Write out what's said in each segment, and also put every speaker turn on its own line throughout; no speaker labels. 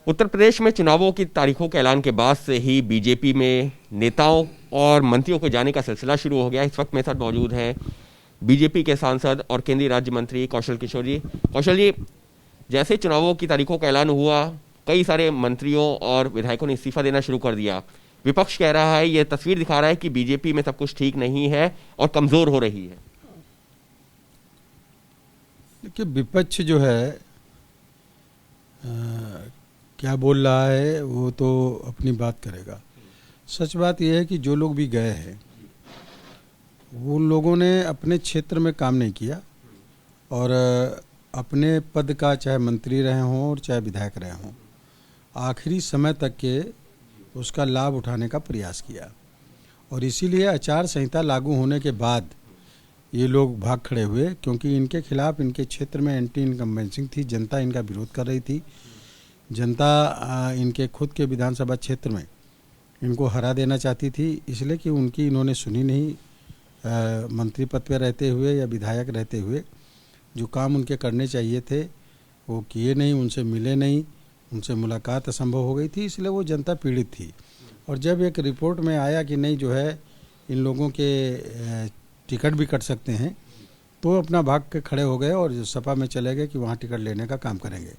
उत्तर प्रदेश में चुनावों की तारीखों के ऐलान के बाद से ही बीजेपी में नेताओं और मंत्रियों को जाने का सिलसिला शुरू हो गया। इस वक्त मेरे साथ मौजूद हैं बीजेपी के सांसद और केंद्रीय राज्य मंत्री कौशल किशोर जी। कौशल जी, जैसे चुनावों की तारीखों का ऐलान हुआ, कई सारे मंत्रियों और विधायकों ने इस्तीफा देना शुरू कर दिया। विपक्ष कह रहा है, यह तस्वीर दिखा रहा है कि बीजेपी में सब कुछ ठीक नहीं है और कमजोर हो रही है।
देखिए, विपक्ष जो है क्या बोल रहा है वो तो अपनी बात करेगा। सच बात यह है कि जो लोग भी गए हैं वो लोगों ने अपने क्षेत्र में काम नहीं किया और अपने पद का, चाहे मंत्री रहे हों और चाहे विधायक रहे हों, आखिरी समय तक के उसका लाभ उठाने का प्रयास किया। और इसीलिए आचार संहिता लागू होने के बाद ये लोग भाग खड़े हुए, क्योंकि इनके खिलाफ इनके क्षेत्र में एंटी इनकम्बेंसिंग थी। जनता इनका विरोध कर रही थी। जनता इनके खुद के विधानसभा क्षेत्र में इनको हरा देना चाहती थी, इसलिए कि उनकी इन्होंने सुनी नहीं। मंत्री पद पर रहते हुए या विधायक रहते हुए जो काम उनके करने चाहिए थे वो किए नहीं, उनसे मिले नहीं, उनसे मुलाकात असंभव हो गई थी, इसलिए वो जनता पीड़ित थी। और जब एक रिपोर्ट में आया कि नहीं, जो है इन लोगों के टिकट भी कट सकते हैं, तो अपना भाग के खड़े हो गए और सपा में चले गए कि वहाँ टिकट लेने का काम करेंगे।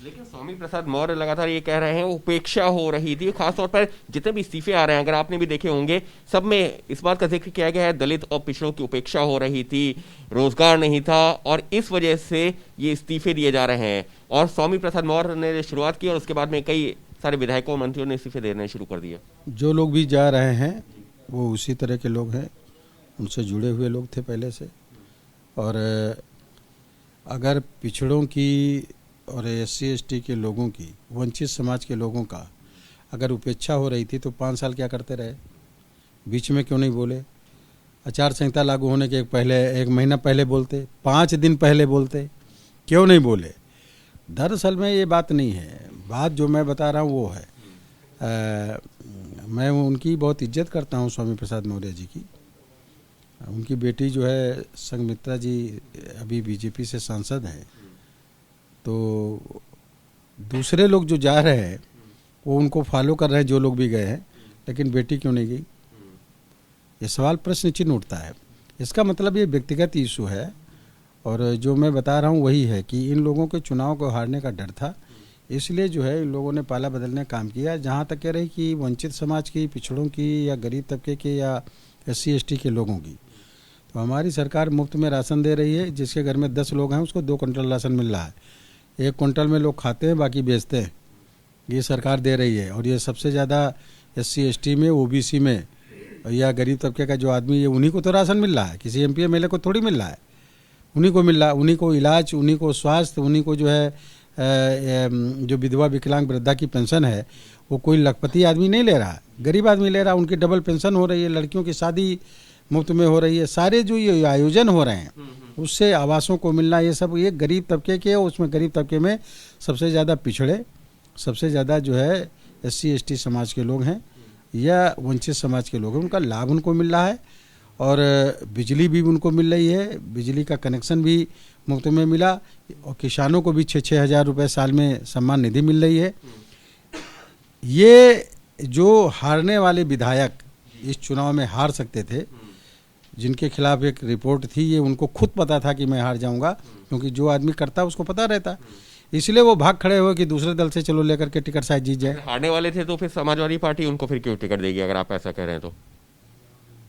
लेकिन स्वामी प्रसाद मौर्य लगातार ये कह रहे हैं उपेक्षा हो रही थी। खासतौर पर जितने भी इस्तीफे आ रहे हैं, अगर आपने भी देखे होंगे, सब में इस बात का जिक्र किया गया है दलित और पिछड़ों की उपेक्षा हो रही थी, रोजगार नहीं था और इस वजह से ये इस्तीफे दिए जा रहे हैं। और स्वामी प्रसाद मौर्य ने शुरुआत की और उसके बाद में कई सारे विधायकों और मंत्रियों ने इस्तीफे देने शुरू कर दिया।
जो लोग भी जा रहे हैं वो उसी तरह के लोग हैं, उनसे जुड़े हुए लोग थे पहले से। और अगर पिछड़ों की और SC ST के लोगों की, वंचित समाज के लोगों का अगर उपेक्षा हो रही थी तो 5 साल क्या करते रहे? बीच में क्यों नहीं बोले? आचार संहिता लागू होने के पहले, 1 महीना पहले बोलते, 5 दिन पहले बोलते, क्यों नहीं बोले? दरअसल में ये बात नहीं है। बात जो मैं बता रहा हूँ वो है, मैं उनकी बहुत इज्जत करता हूँ, स्वामी प्रसाद मौर्य जी की। उनकी बेटी जो है संघमित्रा जी अभी बीजेपी से सांसद हैं। तो दूसरे लोग जो जा रहे हैं वो उनको फॉलो कर रहे हैं, जो लोग भी गए हैं, लेकिन बेटी क्यों नहीं गई? ये सवाल, प्रश्न चिन्ह उठता है। इसका मतलब ये व्यक्तिगत इशू है। और जो मैं बता रहा हूँ वही है कि इन लोगों के चुनाव को हारने का डर था, इसलिए जो है इन लोगों ने पाला बदलने का काम किया। जहाँ तक कह रही कि वंचित समाज की, पिछड़ों की या गरीब तबके के या SC ST के लोगों की, तो हमारी सरकार मुफ्त में राशन दे रही है। जिसके घर में 10 लोग हैं उसको 2 क्विंटल राशन मिल रहा है। 1 क्विंटल में लोग खाते हैं, बाकी बेचते हैं। ये सरकार दे रही है। और ये सबसे ज़्यादा SC ST में, OBC में या गरीब तबके का जो आदमी है, उन्हीं को तो राशन मिल रहा है। किसी MP MLA को थोड़ी मिल रहा है। उन्हीं को मिल रहा है। उन्हीं को इलाज, उन्हीं को स्वास्थ्य, उन्हीं को जो है जो विधवा विकलांग वृद्धा की पेंशन है वो कोई लखपति आदमी नहीं ले रहा है, गरीब आदमी ले रहा है। उनकी डबल पेंशन हो रही है, लड़कियों की शादी मुफ्त में हो रही है। सारे जो ये आयोजन हो रहे हैं उससे आवासों को मिलना, ये सब ये गरीब तबके के, उसमें गरीब तबके में सबसे ज़्यादा पिछड़े, सबसे ज़्यादा जो है SC ST समाज के लोग हैं या वंचित समाज के लोग हैं, उनका लाभ उनको मिल रहा है। और बिजली भी उनको मिल रही है, बिजली का कनेक्शन भी मुफ्त में मिला। और किसानों को भी 6-6 हज़ार रुपये साल में सम्मान निधि मिल रही है। ये जो हारने वाले विधायक इस चुनाव में हार सकते थे, जिनके खिलाफ एक रिपोर्ट थी, ये उनको खुद पता था कि मैं हार जाऊंगा, क्योंकि जो आदमी करता उसको पता रहता, इसलिए वो भाग खड़े हुए कि दूसरे दल से चलो लेकर के टिकट शायद जीत जाए।
हारने वाले थे तो फिर समाजवादी पार्टी उनको फिर क्यों टिकट देगी, अगर आप ऐसा कह रहे हैं तो?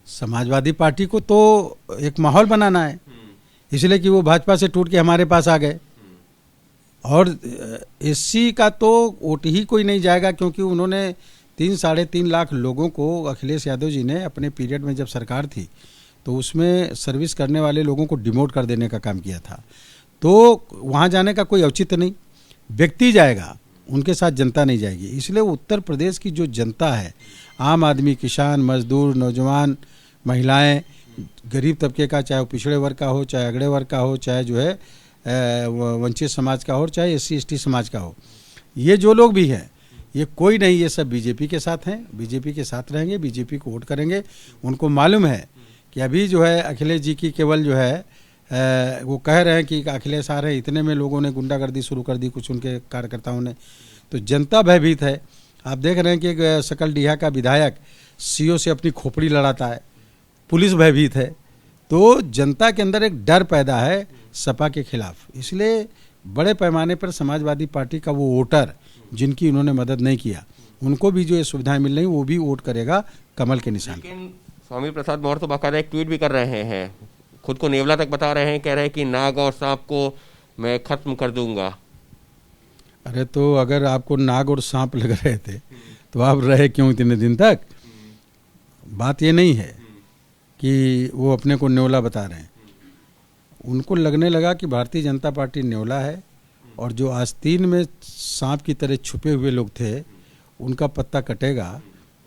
समाजवादी पार्टी को तो एक माहौल बनाना है, इसलिए कि वो भाजपा से टूट के हमारे पास आ गए। और SC का तो वोट ही कोई नहीं जाएगा, क्योंकि उन्होंने 3-3.5 लाख लोगों को, अखिलेश यादव जी ने अपने पीरियड में जब सरकार थी तो उसमें सर्विस करने वाले लोगों को डिमोट कर देने का काम किया था। तो वहाँ जाने का कोई औचित्य नहीं। व्यक्ति जाएगा, उनके साथ जनता नहीं जाएगी। इसलिए उत्तर प्रदेश की जो जनता है, आम आदमी, किसान, मजदूर, नौजवान, महिलाएं, गरीब तबके का, चाहे वो पिछड़े वर्ग का हो, चाहे अगड़े वर्ग का हो, चाहे जो है वंचित समाज का हो, चाहे SC ST समाज का हो, ये जो लोग भी हैं, ये कोई नहीं, ये सब बीजेपी के साथ हैं, बीजेपी के साथ रहेंगे, बीजेपी को वोट करेंगे। उनको मालूम है कि अभी जो है अखिलेश जी की केवल जो है वो कह रहे हैं कि अखिलेश आ रहे हैं, इतने में लोगों ने गुंडागर्दी शुरू कर दी, कुछ उनके कार्यकर्ताओं ने। तो जनता भयभीत है। आप देख रहे हैं कि एक सकलडीहा का विधायक सीओ से अपनी खोपड़ी लड़ाता है, पुलिस भयभीत है। तो जनता के अंदर एक डर पैदा है सपा के खिलाफ। इसलिए बड़े पैमाने पर समाजवादी पार्टी का वो वोटर जिनकी उन्होंने मदद नहीं किया, उनको भी जो ये सुविधाएं मिल रही, वो भी वोट करेगा कमल के निशान।
लेकिन स्वामी प्रसाद मौर्य तो बाकायदा एक ट्वीट भी कर रहे हैं, खुद को नेवला तक बता रहे हैं, कह रहे हैं कि नाग और सांप को मैं खत्म कर दूंगा।
अरे तो अगर आपको नाग और सांप लग रहे थे तो आप रहे क्यों इतने दिन तक? बात ये नहीं है कि वो अपने को नेवला बता रहे हैं। उनको लगने लगा कि भारतीय जनता पार्टी नेवला है और जो आस्तीन में सांप की तरह छुपे हुए लोग थे उनका पत्ता कटेगा,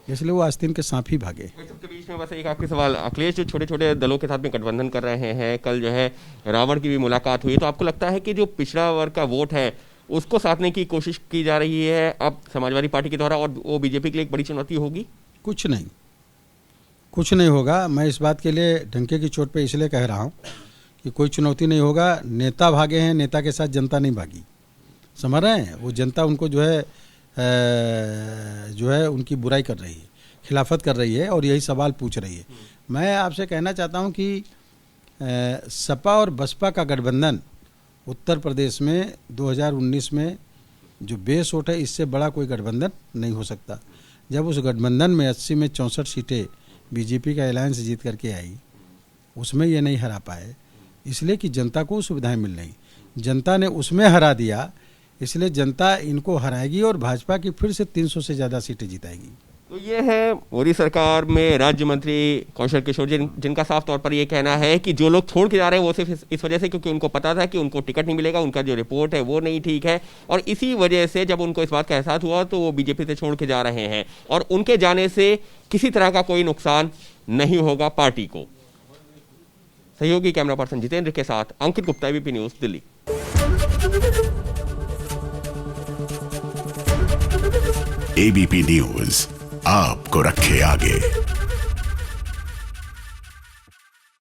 इसलिए वो आस्तीन के सांप ही भागे।
सबके बीच में बस एक आखिरी सवाल, अखिलेश जो छोटे छोटे दलों के साथ में गठबंधन कर रहे हैं, कल जो है रावण की भी मुलाकात हुई, तो आपको लगता है कि जो पिछड़ा वर्ग का वोट है उसको साधने की कोशिश की जा रही है अब समाजवादी पार्टी के द्वारा, और वो बीजेपी के लिए एक बड़ी चुनौती होगी?
कुछ नहीं होगा। मैं इस बात के लिए डंके की चोट पे इसलिए कह रहा हूँ कि कोई चुनौती नहीं होगा। नेता भागे हैं, नेता के साथ जनता नहीं भागी, समझ रहे हैं? वो जनता उनको जो है उनकी बुराई कर रही है, खिलाफत कर रही है और यही सवाल पूछ रही है। मैं आपसे कहना चाहता हूं कि सपा और बसपा का गठबंधन उत्तर प्रदेश में 2019 में जो बेस वोट है, इससे बड़ा कोई गठबंधन नहीं हो सकता। जब उस गठबंधन में 80 में 64 सीटें बीजेपी का अलायंस जीत करके आई, उसमें ये नहीं हरा पाए, इसलिए कि जनता को सुविधाएं मिल रही। जनता ने उसमें हरा दिया, इसलिए जनता इनको हराएगी और भाजपा की फिर से 300 से ज़्यादा सीटें जिताएगी।
तो ये है मोदी सरकार में राज्य मंत्री कौशल किशोर जिनका साफ तौर पर ये कहना है कि जो लोग छोड़ के जा रहे हैं वो सिर्फ इस वजह से क्योंकि उनको पता था कि उनको टिकट नहीं मिलेगा, उनका जो रिपोर्ट है वो नहीं ठीक है, और इसी वजह से जब उनको इस बात का एहसास हुआ तो वो बीजेपी से छोड़ के जा रहे हैं, और उनके जाने से किसी तरह का कोई नुकसान नहीं होगा पार्टी को। सहयोगी कैमरा पर्सन जितेंद्र के साथ Ankit Gupta, ABP news, Delhi.
ABP news आपको रखे आगे।